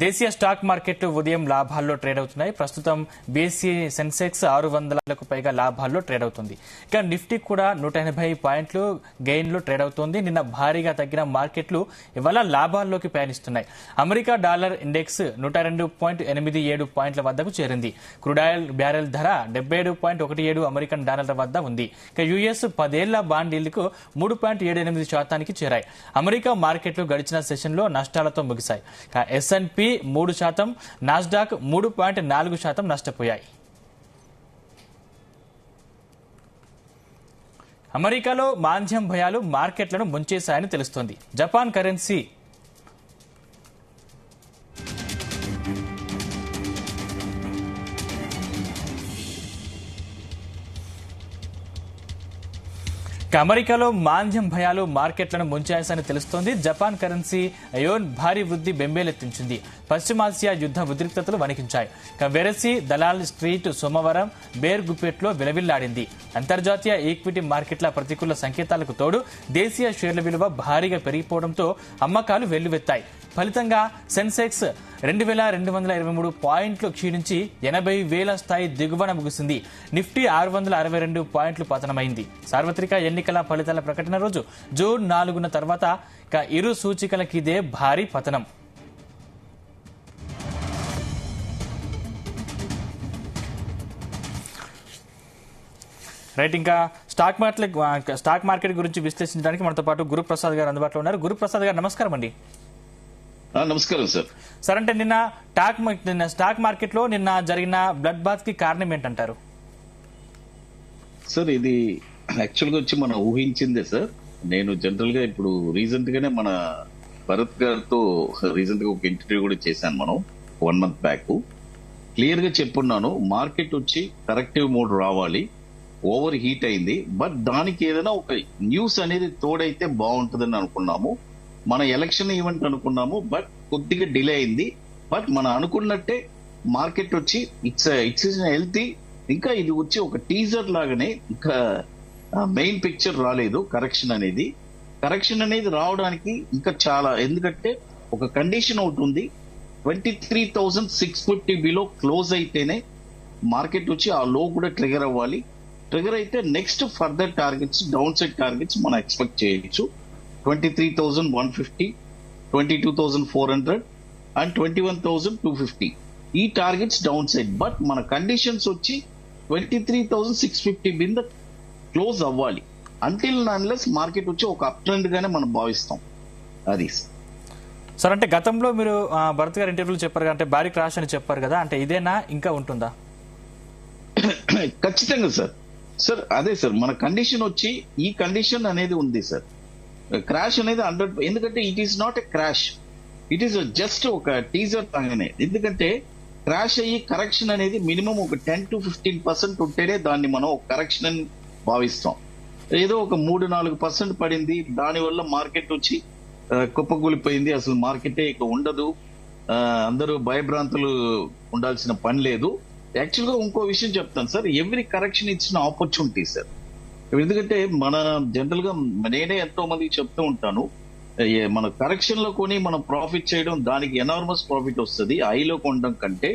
దేశీయ స్టాక్ మార్కెట్లు ఉదయం లాభాల్లో ట్రేడ్ అవుతున్నాయి. ప్రస్తుతం బీఎస్ఈ సెన్సెక్స్ 600లకు పైగా లాభాల్లో ట్రేడ్ అవుతుంది. ఇక నిఫ్టీ కూడా 180 పాయింట్లు గెయిన్లో ట్రేడ్ అవుతోంది. నిన్న భారీగా తగ్గిన మార్కెట్లు ఇవాళ లాభాల్లోకి పయనిస్తున్నాయి. అమెరికా డాలర్ ఇండెక్స్ 102.87 పాయింట్ల వద్దకు చేరింది. క్రూడాయిల్ బ్యారెల్ ధర 77.17 అమెరికన్ డాలర్ల వద్ద ఉంది. ఇక యుఎస్ 10 ఏళ్ల బాండ్ ఈల్డ్కు 3.78% చేరాయి. అమెరికా మార్కెట్లు గడిచిన సెషన్లో నష్టాలతో ముగిశాయి. S&P 3%, Nasdaq 3.4% నష్టపోయాయి. అమెరికాలో మాంద్యం భయాలు మార్కెట్లను ముంచేశాయని తెలుస్తోంది. జపాన్ కరెన్సీ అమెరికాలో మాంద్యం భయాలు మార్కెట్లను ముంచాయని తెలుస్తోంది. జపాన్ కరెన్సీ యోన్ భారీ వృద్ధి బెంబేలెత్తించింది. పశ్చిమాసియా యుద్ధ ఉద్రిక్తతలు వణికించాయి. వెరసి దలాల్ స్ట్రీట్ సోమవారం బేర్ గుప్పెట్లో విలవిల్లాడింది. అంతర్జాతీయ ఈక్విటీ మార్కెట్ల ప్రతికూల సంకేతాలకు తోడు దేశీయ షేర్ల విలువ భారీగా పెరిగిపోవడంతో అమ్మకాలు వెల్లువెత్తాయి. ఫలితంగా సెన్సెక్స్ 2223 పాయింట్లు క్షీణించి 80,000 స్థాయి దిగువన ముగిసింది. నిఫ్టీ 662 పాయింట్లు పతనమైంది. సార్వత్రిక ఎన్నికల ఫలితాల ప్రకటన రోజు జూన్ 4న తర్వాత ఇరు సూచికలకిదే భారీ పతనం. రైట్, ఇంకా స్టాక్ మార్కెట్ గురించి విశ్లేషించడానికి మనతో పాటు గురుప్రసాద్ గారు అందుబాటులో ఉన్నారు. గురుప్రసాద్ గారు నమస్కారం అండి. నమస్కారం సార్. సార్, అంటే నిన్న స్టాక్ మార్కెట్ లో నిన్న జరిగిన బ్లడ్ బాత్ కి కారణం ఏంటంటారు? సార్, ఇది యాక్చువల్ గా వచ్చి మనం ఊహించిందే సార్. నేను జనరల్ గా ఇప్పుడు రీసెంట్ గానే మన భరత్ గారితో రీసెంట్ గా ఒక ఇంటర్వ్యూ కూడా చేశాను. మనం 1 month బ్యాక్ క్లియర్ గా చెప్పున్నాను, మార్కెట్ వచ్చి కరెక్టివ్ మోడ్ రావాలి, ఓవర్ హీట్ అయింది, బట్ దానికి ఏదైనా ఒక న్యూస్ అనేది తోడైతే బాగుంటుందని అనుకున్నాము. మన ఎలక్షన్ ఈవెంట్ అనుకున్నాము, బట్ కొద్దిగా డిలే అయింది. బట్ మనం అనుకున్నట్టే మార్కెట్ వచ్చి ఇట్స్ హెల్తీ. ఇంకా ఇది వచ్చి ఒక టీజర్ లాగానే, ఇంకా మెయిన్ పిక్చర్ రాలేదు. కరెక్షన్ అనేది రావడానికి ఇంకా చాలా, ఎందుకంటే ఒక కండిషన్ అవుతుంది. 23,650 బిలో క్లోజ్ అయితేనే మార్కెట్ వచ్చి ఆ లో కూడా ట్రిగర్ అవ్వాలి. ట్రిగర్ అయితే next further targets, down side targets మనం ఎక్స్పెక్ట్ చేయొచ్చు. 23,150, 22,400 అండ్ 21,250 ఈ టార్గెట్స్ డౌన్ సైడ్. బట్ మన కండిషన్స్ వచ్చి 23,650 బింద క్లోజ్ అవ్వాలి. అంటిల్ అన్లెస్ మార్కెట్ వచ్చి ఒక అప్ ట్రెండ్ గానే మనం భావిస్తాం. అది సార్, అంటే గతంలో మీరు భరత్ గారి ఇంటర్వ్యూలు చెప్పారు, అంటే భారీ క్రాష్ అని చెప్పారు కదా, అంటే ఇదేనా ఇంకా ఉంటుందా? ఖచ్చితంగా సార్. సార్ అదే సార్, మన కండిషన్ వచ్చి ఈ కండిషన్ అనేది ఉంది సార్. క్రాష్ అనేది 100, ఎందుకంటే it is not a crash, it is just ఒక టీజర్ లాగానే. ఎందుకంటే క్రాష్ అయ్యి కరెక్షన్ అనేది మినిమం ఒక 10 to 15% ఉంటేనే దాన్ని మనం ఒక కరెక్షన్ అని భావిస్తాం. ఏదో ఒక 3-4% పడింది, దానివల్ల మార్కెట్ వచ్చి కుప్పకూలిపోయింది, అసలు మార్కెటే ఇక ఉండదు, అందరూ భయభ్రాంతులు ఉండాల్సిన పని లేదు. యాక్చువల్ గా ఇంకో విషయం చెప్తాను సార్, ఎవ్రీ కరెక్షన్ ఇచ్చిన ఆపర్చునిటీ సార్. ఎందుకంటే మన జనరల్ గా నేనే ఎంతో మందికి చెప్తూ ఉంటాను, మన కరెక్షన్ లో కొని మనం ప్రాఫిట్ చేయడం, దానికి ఎనార్మస్ ప్రాఫిట్ వస్తుంది ఐలో కొనడం కంటే.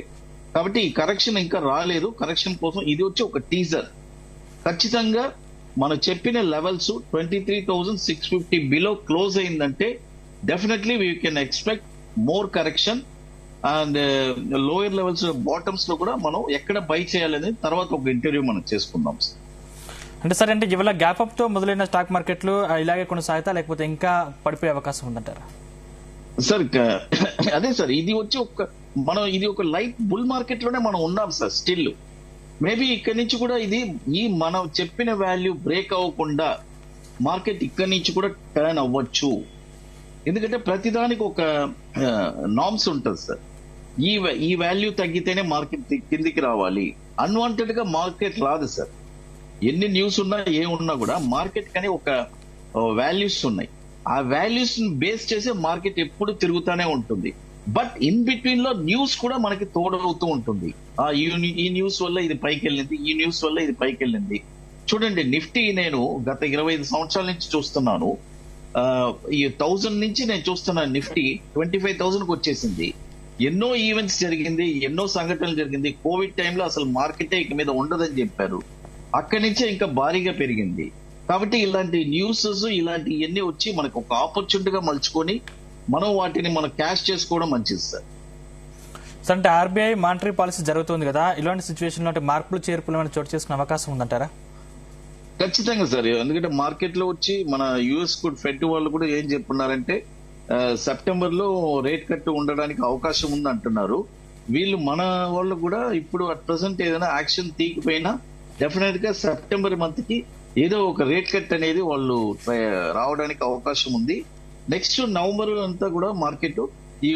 కాబట్టి ఈ కరెక్షన్ ఇంకా రాలేదు. కరెక్షన్ కోసం ఇది వచ్చి ఒక టీజర్. ఖచ్చితంగా మనం చెప్పిన లెవెల్స్ 23,650 బిలో క్లోజ్ అయిందంటే definitely we can expect more correction. And lower levels bottoms లో కూడా మనం ఎక్కడ బై చేయాలనేది తర్వాత ఒక ఇంటర్వ్యూ మనం చేసుకుందాం సార్. అంటే సార్, అంటే ఇవాళ గ్యాప్ అప్ తో మొదలైన స్టాక్ మార్కెట్లు ఇలాగే కొనసాగుతా, లేకపోతే ఇంకా పడిపోయే అవకాశం ఉందంటారా? సార్ అదే సార్, ఇది వచ్చి ఇది ఒక లైట్ బుల్ మార్కెట్ లోనే మనం ఉన్నాం సార్ స్టిల్. మేబీ ఇక్కడి నుంచి కూడా ఇది మనం చెప్పిన వాల్యూ బ్రేక్ అవ్వకుండా మార్కెట్ ఇక్కడి నుంచి కూడా టర్న్ అవ్వచ్చు. ఎందుకంటే ప్రతిదానికి ఒక నామ్స్ ఉంటుంది సార్. ఈ వాల్యూ తగ్గితేనే మార్కెట్ కిందికి రావాలి. అన్వాంటెడ్ గా మార్కెట్ రాదు సార్. ఎన్ని న్యూస్ ఉన్నా ఏమున్నా కూడా మార్కెట్ కానీ ఒక వాల్యూస్ ఉన్నాయి. ఆ వాల్యూస్ బేస్ చేసే మార్కెట్ ఎప్పుడు తిరుగుతానే ఉంటుంది. బట్ ఇన్ బిట్వీన్ లో న్యూస్ కూడా మనకి తోడవుతూ ఉంటుంది. ఈ న్యూస్ వల్ల ఇది పైకి వెళ్ళింది, ఈ న్యూస్ వల్ల ఇది పైకి వెళ్ళింది. చూడండి, నిఫ్టీ నేను గత 25 సంవత్సరాల నుంచి చూస్తున్నాను. ఈ 1000 నుంచి నేను చూస్తున్నాను, నిఫ్టీ 25,000కి వచ్చేసింది. ఎన్నో ఈవెంట్స్ జరిగింది, ఎన్నో సంఘటనలు జరిగింది. కోవిడ్ టైంలో అసలు మార్కెటే ఇక మీద ఉండదని చెప్పారు. అక్కడి నుంచే ఇంకా భారీగా పెరిగింది. కాబట్టి ఇలాంటి న్యూసెస్ ఇలాంటి ఇవన్నీ వచ్చి మనకు ఒక ఆపర్చునిటీగా మలుచుకొని మనం వాటిని మనం క్యాష్ చేసుకోవడం మంచిది సార్. అంటే ఆర్బీఐ మానిటరీ పాలసీ జరుగుతుంది కదా, ఇలాంటి సిచ్యువేషన్ లో మార్పులు చేర్పులు ఏమైనా చోటు చేసుకునే అవకాశం ఉందంటారా? ఖచ్చితంగా సార్. ఎందుకంటే మార్కెట్ లో వచ్చి మన యుఎస్ ఫెడ్ వాళ్ళు కూడా ఏం చెప్తున్నారంటే సెప్టెంబర్ లో రేట్ కట్ ఉండడానికి అవకాశం ఉంది అంటున్నారు. వీళ్ళు మన వాళ్ళు కూడా ఇప్పుడు అట్ ప్రెసెంట్ ఏదైనా యాక్షన్ తీయకపోయినా డెఫినెట్ గా సెప్టెంబర్ మంత్ కి ఏదో ఒక రేట్ కట్ అనేది వాళ్ళు రావడానికి అవకాశం ఉంది. నెక్స్ట్ నవంబర్ అంతా కూడా మార్కెట్ ఈ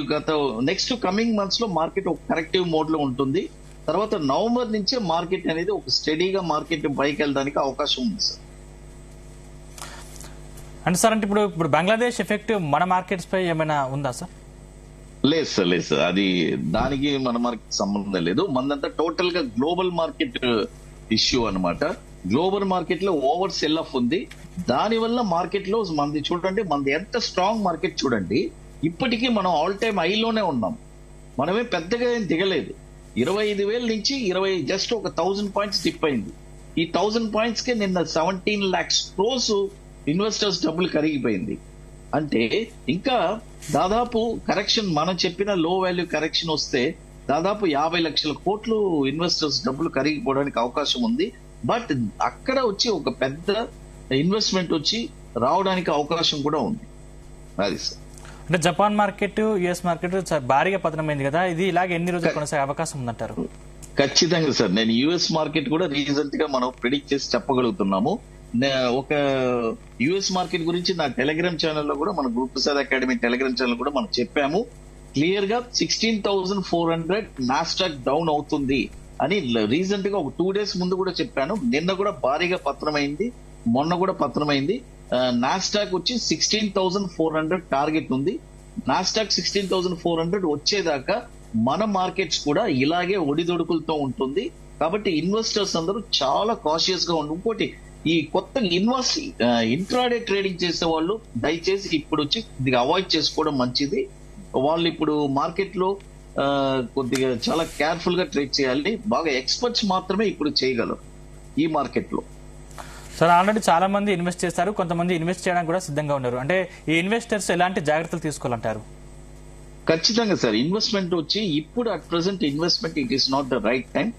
నెక్స్ట్ కమింగ్ మంత్స్ లో మార్కెట్ ఒక కరెక్టివ్ మోడ్ లో ఉంటుంది. తర్వాత నవంబర్ నుంచే మార్కెట్ అనేది ఒక స్టడీగా మార్కెట్ పైకి వెళ్ళడానికి అవకాశం ఉంది సార్. అంటే సార్ అంటే ఇప్పుడు బంగ్లాదేశ్ ఎఫెక్ట్ మన మార్కెట్స్ పై ఏమైనా ఉందా సార్? లేదు సార్. అది దానికి మన మార్కెట్ సంబంధం లేదు. మనదంతా టోటల్ గా గ్లోబల్ మార్కెట్ ఇష్యూ అన్నమాట. గ్లోబల్ మార్కెట్ లో ఓవర్ సెల్ ఆఫ్ ఉంది. దాని వల్ల మార్కెట్ లో మనది చూడండి, మనది ఎంత స్ట్రాంగ్ మార్కెట్ చూడండి. ఇప్పటికీ మనం ఆల్ టైమ్ హైలోనే ఉన్నాం. మనమే పెద్దగా ఏం దిగలేదు. 25,000 నుంచి జస్ట్ ఒక 1000 పాయింట్స్ డిప్ అయింది. ఈ 1000 పాయింట్స్ కే నిన్న 17 lakhs crores ఇన్వెస్టర్స్ డబ్బులు కరిగిపోయింది. అంటే ఇంకా దాదాపు కరెక్షన్ మనం చెప్పిన లో వాల్యూ కరెక్షన్ వస్తే దాదాపు 50 లక్షల కోట్లు ఇన్వెస్టర్స్ డబ్బులు కరిగిపోవడానికి అవకాశం ఉంది. బట్ అక్కడ వచ్చి ఒక పెద్ద ఇన్వెస్ట్మెంట్ వచ్చి రావడానికి అవకాశం కూడా ఉంది. అది సార్. అంటే జపాన్ మార్కెట్, యుఎస్ మార్కెట్ భారీగా పతనమైంది కదా, ఇది ఇలాగే ఎన్ని రోజులు కొనసాగే అవకాశం ఉందంటారు? ఖచ్చితంగా సార్. నేను యుఎస్ మార్కెట్ కూడా రీసెంట్ గా మనం ప్రిడిక్ట్ చేసి చెప్పగలుగుతున్నాము. ఒక యుఎస్ మార్కెట్ గురించి నా టెలిగ్రామ్ ఛానల్లో కూడా మన group Prasad academy Telegram channel కూడా మనం చెప్పాము. క్లియర్ గా 16,400 నాస్డాక్ డౌన్ అవుతుంది అని రీసెంట్ గా ఒక 2 days ముందు కూడా చెప్పాను. నిన్న కూడా భారీగా పత్రమైంది, మొన్న కూడా పత్రమైంది. నాస్డాక్ వచ్చి 16,400 టార్గెట్ ఉంది. నాస్డాక్ 16,400 వచ్చేదాకా మన మార్కెట్స్ కూడా ఇలాగే ఒడిదొడుకులతో ఉంటుంది. కాబట్టి ఇన్వెస్టర్స్ అందరూ చాలా కాషియస్ గా ఉండి, ఇంకోటి ఈ కొత్త ఇంట్రాడే ట్రేడింగ్ చేసే వాళ్ళు దయచేసి ఇప్పుడు వచ్చి ఇది అవాయిడ్ చేసుకోవడం మంచిది. వాళ్ళు ఇప్పుడు మార్కెట్ లో కొద్దిగా చాలా కేర్ఫుల్ గా ట్రేడ్ చేయాలి. బాగా ఎక్స్పర్ట్స్ మాత్రమే ఇప్పుడు చేయగలరు ఈ మార్కెట్ లో. సార్ ఆల్రెడీ చాలా మంది ఇన్వెస్ట్ చేస్తారు, కొంతమంది ఇన్వెస్ట్ చేయడానికి కూడా సిద్ధంగా ఉన్నారు. అంటే ఈ ఇన్వెస్టర్స్ ఎలాంటి జాగ్రత్తలు తీసుకోవాలంటారు? ఖచ్చితంగా సార్. ఇన్వెస్ట్మెంట్ వచ్చి ఇప్పుడు at present investment it is not the right time.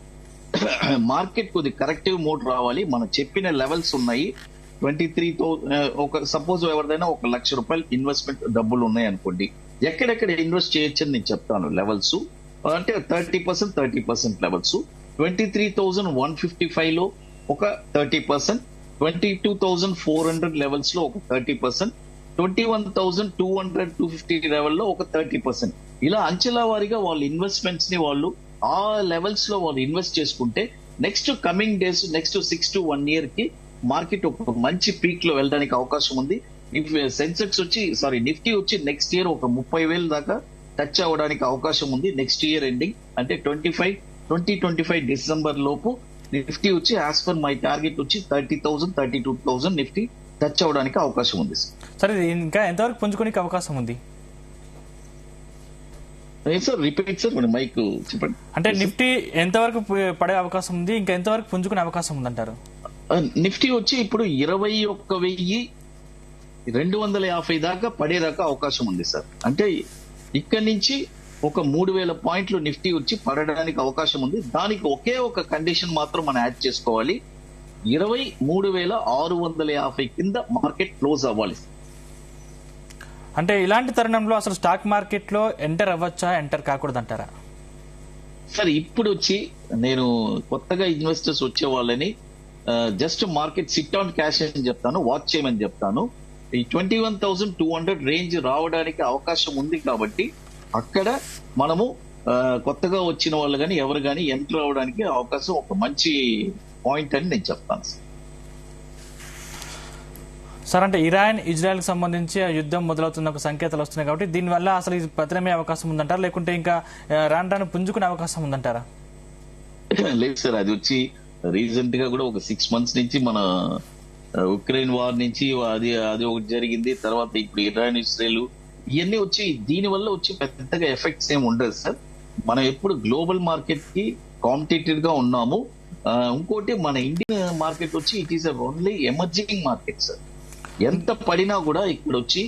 Market కొద్ది కరెక్టివ్ మోడ్ రావాలి. మనం చెప్పిన లెవెల్స్ ఉన్నాయి. 23,000 ఒక సపోజ్ ఎవరిదైనా ₹1,00,000 ఇన్వెస్ట్మెంట్ డబ్బులు ఉన్నాయి అనుకోండి, ఎక్కడెక్కడ ఇన్వెస్ట్ చేయొచ్చు అని నేను చెప్తాను. లెవెల్స్ అంటే 30% లెవెల్స్. 23,155 లో ఒక 30%, 22,400 లెవెల్స్ లో ఒక 30%, 21,200-250 లెవెల్ లో ఒక 30%. ఇలా అంచెల వారీగా వాళ్ళ ఇన్వెస్ట్మెంట్స్ ని వాళ్ళు ఆ లెవెల్స్ లో వాళ్ళు ఇన్వెస్ట్ చేసుకుంటే next coming days, next 6 to 1 year కి మార్కెట్ ఒక మంచి పీక్ లో వెళ్ళడానికి అవకాశం ఉంది. సెన్సెక్స్ వచ్చి నిఫ్టీ వచ్చి నెక్స్ట్ ఇయర్ ఒక 30,000 దాకా టచ్ అవ్వడానికి అవకాశం ఉంది. నెక్స్ట్ ఇయర్ ఎండింగ్ అంటే 2025 డిసెంబర్ లోపు నిఫ్టీ వచ్చి యాజ్ పర్ మై టార్గెట్ వచ్చి 30,000, 32,000 నిఫ్టీ టచ్ అవ్వడానికి అవకాశం ఉంది. సరే, ఇంకా ఎంతవరకు పుంజుకోనికి అవకాశం ఉంది సార్? రిపీట్ సార్, మైక్ చెప్పండి. అంటే నిఫ్టీ ఎంతవరకు పడే అవకాశం ఉంది, ఇంకా ఎంతవరకు పుంజుకునే అవకాశం ఉందంటారు? నిఫ్టీ వచ్చి ఇప్పుడు 21,250 దాకా పడేదాకా అవకాశం ఉంది సార్. అంటే ఇక్కడి నుంచి ఒక 3,000 పాయింట్లు నిఫ్టీ వచ్చి పడడానికి అవకాశం ఉంది. దానికి ఒకే ఒక కండిషన్ మాత్రం మనం యాడ్ చేసుకోవాలి. 23,650 కింద మార్కెట్ క్లోజ్ అవ్వాలి. అంటే ఇలాంటి తరుణంలో అసలు స్టాక్ మార్కెట్ లో ఎంటర్ అవ్వచ్చా, ఎంటర్ కాకూడదు అంటారా? సార్ ఇప్పుడు వచ్చి నేను కొత్తగా ఇన్వెస్టర్స్ వచ్చే వాళ్ళని just market SIT on cash అని చెప్తాను, వాచ్ చేయమని చెప్తాను. ఈ 21,200 రేంజ్ రావడానికి అవకాశం ఉంది. కాబట్టి అక్కడ మనము కొత్తగా వచ్చిన వాళ్ళు కానీ ఎవరు కానీ ఎంటర్ అవడానికి అవకాశం ఒక మంచి పాయింట్ అని నేను చెప్తాను సార్. అంటే ఇరాన్ ఇజ్రాయెల్ కి సంబంధించి యుద్ధం మొదలవుతున్న ఒక సంకేతాలు వస్తున్నాయి కాబట్టి దీనివల్ల అసలు ఇది పతనమే అవకాశం ఉందంటారా, లేకుంటే ఇంకా రాను పుంజుకునే అవకాశం ఉందంటారా? లేదు సార్, అది వచ్చి రీసెంట్ గా కూడా ఒక 6 months నుంచి మన ఉక్రెయిన్ వార్ నుంచి అది ఒకటి జరిగింది. తర్వాత ఇప్పుడు ఇరాన్ ఇజ్రాయెల్ ఇవన్నీ వచ్చి దీని వల్ల వచ్చి పెద్దగా ఎఫెక్ట్స్ ఏమి ఉండదు సార్. మనం ఎప్పుడు గ్లోబల్ మార్కెట్ కి కాంపిటేటివ్ గా ఉన్నాము. ఇంకోటి మన ఇండియన్ మార్కెట్ వచ్చి it is only emerging market sir. ఎంత పడినా కూడా ఇక్కడ వచ్చి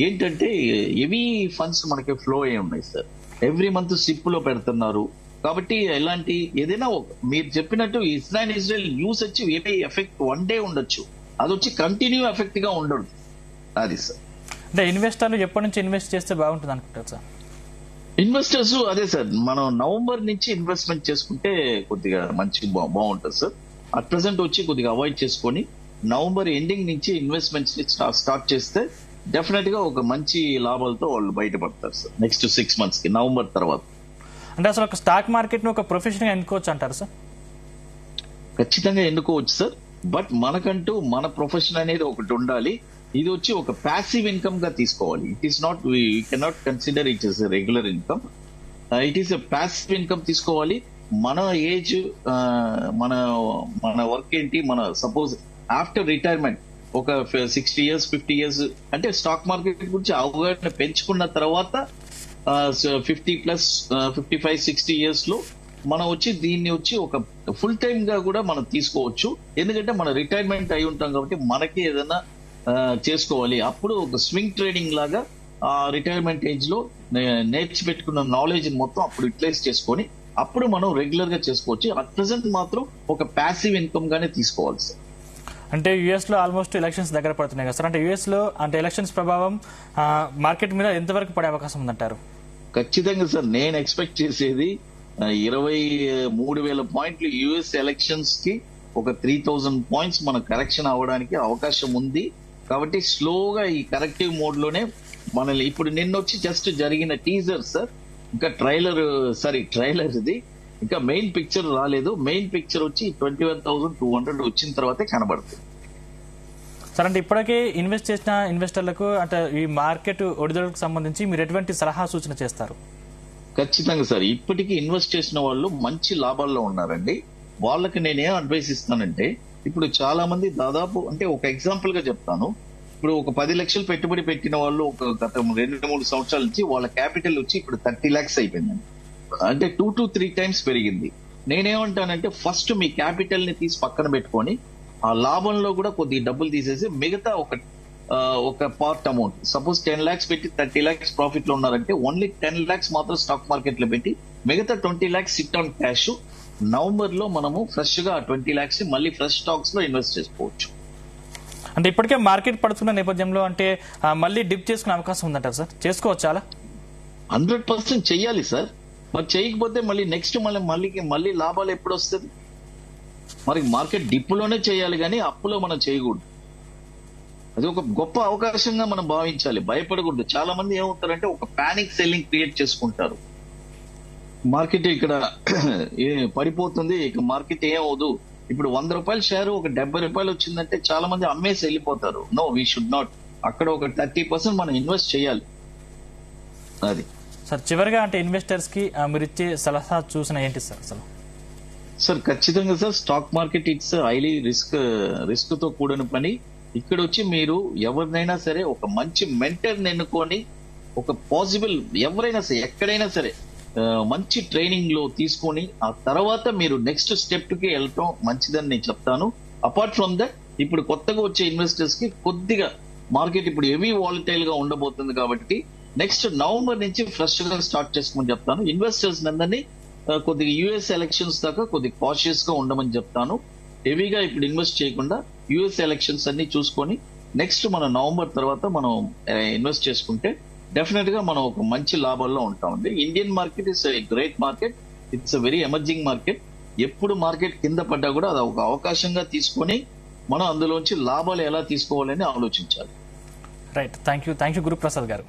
ఏంటంటే హెవీ ఫండ్స్ మనకి ఫ్లో అయి ఉన్నాయి సార్. ఎవ్రీ మంత్ సిప్ లో పెడుతున్నారు. కాబట్టి ఎలాంటి ఏదైనా మీరు చెప్పినట్టు ఇజ్రాయెల్ న్యూస్ వచ్చి ఏపీ ఎఫెక్ట్ వన్ డే ఉండొచ్చు, అది వచ్చి కంటిన్యూ ఎఫెక్ట్ గా ఉండదు. అది సార్. అంటే ఇన్వెస్టర్లు ఎప్పటి నుంచి ఇన్వెస్ట్ చేస్తే బాగుంటుంది అనుకుంటారు సార్? ఇన్వెస్టర్స్ అదే సార్, మనం నవంబర్ నుంచి ఇన్వెస్ట్మెంట్ చేసుకుంటే కొద్దిగా మంచి బాగుంటుంది సార్. అట్ ప్రెసెంట్ వచ్చి కొద్దిగా అవాయిడ్ చేసుకొని నవంబర్ ఎండింగ్ నుంచి ఇన్వెస్ట్మెంట్స్ స్టార్ట్ చేస్తే డెఫినెట్ గా ఒక మంచి లాభాలతో వాళ్ళు బయటపడతారు సార్ నెక్స్ట్ 6 months కి, నవంబర్ తర్వాత. అంటే అసలు ఒక స్టాక్ మార్కెట్ ను ఒక ప్రొఫెషన్ గా ఎన్నుకోవచ్చు అంటారు సార్? ఖచ్చితంగా ఎన్నుకోవచ్చు సార్. బట్ మనకంటూ మన ప్రొఫెషన్ అనేది ఒకటి ఉండాలి. ఇది వచ్చి ఒక ప్యాసివ్ ఇన్కమ్ గా తీసుకోవాలి. It is not, we cannot consider it is regular income. It is a passive income తీసుకోవాలి. మన ఏజ్, మన మన వర్క్ ఏంటి, మన సపోజ్ ఆఫ్టర్ రిటైర్మెంట్ ఒక 60 years 50 years అంటే స్టాక్ మార్కెట్ గురించి అవగాహన పెంచుకున్న తర్వాత 50+ 55-60 years లో మనం వచ్చి దీన్ని వచ్చి ఒక ఫుల్ టైమ్ గా కూడా మనం తీసుకోవచ్చు. ఎందుకంటే మన రిటైర్మెంట్ అయి ఉంటాం కాబట్టి మనకి ఏదైనా చేసుకోవాలి. అప్పుడు ఒక స్వింగ్ ట్రేడింగ్ లాగా ఆ రిటైర్మెంట్ ఏజ్ లో నేర్చి పెట్టుకున్న నాలెడ్జ్ మొత్తం అప్పుడు యూటిలైజ్ చేసుకొని అప్పుడు మనం రెగ్యులర్ గా చేసుకోవచ్చు. అట్ ప్రెసెంట్ మాత్రం ఒక ప్యాసివ్ ఇన్కమ్ గానే తీసుకోవాలి సార్. అంటే యుఎస్ లో ఆల్మోస్ట్ ఎలక్షన్స్ దగ్గర పడుతున్నాయి కదా సార్, అంటే యుఎస్ లో అంటే ఎలక్షన్స్ ప్రభావం మార్కెట్ మీద ఎంతవరకు పడే అవకాశం ఉందంటారు? ఖచ్చితంగా సార్, నేను ఎక్స్పెక్ట్ చేసేది 23,000 పాయింట్లు యుఎస్ ఎలక్షన్స్ కి ఒక 3,000 పాయింట్స్ మన కరెక్షన్ అవ్వడానికి అవకాశం ఉంది. కాబట్టి స్లోగా ఈ కరెక్టివ్ మోడ్ లోనే మనల్ని ఇప్పుడు నిన్న వచ్చి జస్ట్ జరిగిన టీజర్ సార్, ఇంకా ట్రైలర్ ఇది, ఇంకా మెయిన్ పిక్చర్ రాలేదు. మెయిన్ పిక్చర్ వచ్చి 21,200 వచ్చిన తర్వాతే కనబడుతుంది సార్. అంటే ఇప్పటికే ఇన్వెస్ట్ చేసిన ఇన్వెస్టర్లకు అంటే ఈ మార్కెట్ ఒడిదొడుకు సంబంధించి మీరు ఎటువంటి సలహా సూచన చేస్తారు? ఖచ్చితంగా సార్, ఇప్పటికీ ఇన్వెస్ట్ చేసిన వాళ్ళు మంచి లాభాల్లో ఉన్నారండి. వాళ్ళకి నేనేం అడ్వైస్ ఇస్తానంటే, ఇప్పుడు చాలా మంది దాదాపు అంటే ఒక ఎగ్జాంపుల్ గా చెప్తాను. ఇప్పుడు ఒక 10 లక్షలు పెట్టుబడి పెట్టిన వాళ్ళు ఒక గత 2-3 సంవత్సరాల నుంచి వాళ్ళ క్యాపిటల్ వచ్చి ఇప్పుడు 30 lakhs అయిపోయిందండి. అంటే 2 to 3 times పెరిగింది. నేనేమంటానంటే ఫస్ట్ మీ క్యాపిటల్ ని తీసి పక్కన పెట్టుకొని ఆ లాభంలో కూడా కొద్దిగా డబ్బులు తీసేసి మిగతా ఒక పార్ట్ అమౌంట్, సపోజ్ 10 lakhs పెట్టి 30 lakhs ప్రాఫిట్ లో ఉన్నారంటే ఓన్లీ 10 lakhs మాత్రం స్టాక్ మార్కెట్ లో పెట్టి మిగతా 20 lakhs SIT on cash. November లో మనము ఫ్రెష్ గా 20 lakhs మళ్ళీ ఫ్రెష్ స్టాక్స్ లో ఇన్వెస్ట్ చేసుకోవచ్చు. అంటే ఇప్పటికే మార్కెట్ పడుతున్న నేపథ్యంలో అంటే మళ్ళీ డిప్ చేసుకునే అవకాశం ఉందంటారు సార్? చేసుకోవచ్చా? 100% చెయ్యాలి సార్. మరి చేయకపోతే మళ్ళీ నెక్స్ట్ మళ్ళీ లాభాలు ఎప్పుడు వస్తుంది? మరి మార్కెట్ డిప్ లోనే చేయాలి కానీ అప్పులో మనం చేయకూడదు. అది ఒక గొప్ప అవకాశంగా మనం భావించాలి, భయపడకూడదు. చాలా మంది ఏమవుతారంటే ఒక పానిక్ సెల్లింగ్ క్రియేట్ చేసుకుంటారు. మార్కెట్ ఇక్కడ పడిపోతుంది, ఇక మార్కెట్ ఏమవుదు, ఇప్పుడు 100 రూపాయల షేరు ఒక 70 రూపాయలు వచ్చిందంటే చాలా మంది అమ్మేసి వెళ్ళిపోతారు. No, we should not. అక్కడ ఒక 30% మనం ఇన్వెస్ట్ చేయాలి. అది సార్. చివరిగా అంటే ఇన్వెస్టర్స్ కి మీరు ఇచ్చే సలహా చూసిన ఏంటి సార్ అసలు? సార్ ఖచ్చితంగా sir, stock market it's highly risk తో కూడిన పని. ఇక్కడ వచ్చి మీరు ఎవరినైనా సరే ఒక మంచి మెంటర్ని ఎన్నుకొని ఒక పాసిబుల్ ఎవరైనా సరే ఎక్కడైనా సరే మంచి ట్రైనింగ్ లో తీసుకొని ఆ తర్వాత మీరు నెక్స్ట్ స్టెప్ కి వెళ్ళటం మంచిదని నేను చెప్తాను. అపార్ట్ ఫ్రమ్ దట్ ఇప్పుడు కొత్తగా వచ్చే ఇన్వెస్టర్స్ కి కొద్దిగా మార్కెట్ ఇప్పుడు హెవీ వాలటైల్ గా ఉండబోతుంది కాబట్టి నెక్స్ట్ నవంబర్ నుంచి ఫ్రెష్ గా స్టార్ట్ చేసుకోమని చెప్తాను. ఇన్వెస్టర్స్ అందరినీ కొద్దిగా యుఎస్ ఎలక్షన్స్ దాకా కొద్దిగా కాషియస్ గా ఉండమని చెప్తాను. హెవీగా ఇప్పుడు ఇన్వెస్ట్ చేయకుండా యుఎస్ ఎలక్షన్స్ అన్ని చూసుకొని నెక్స్ట్ మన నవంబర్ తర్వాత మనం ఇన్వెస్ట్ చేసుకుంటే డెఫినెట్ గా మనం ఒక మంచి లాభాల్లో ఉంటామండి. Indian market is a great market, it's a very emerging market. ఎప్పుడు మార్కెట్ కింద పడ్డా కూడా అది ఒక అవకాశంగా తీసుకొని మనం అందులోంచి లాభాలు ఎలా తీసుకోవాలని ఆలోచించాలి. రైట్, థ్యాంక్ యూ గురుప్రసాద్ గారు.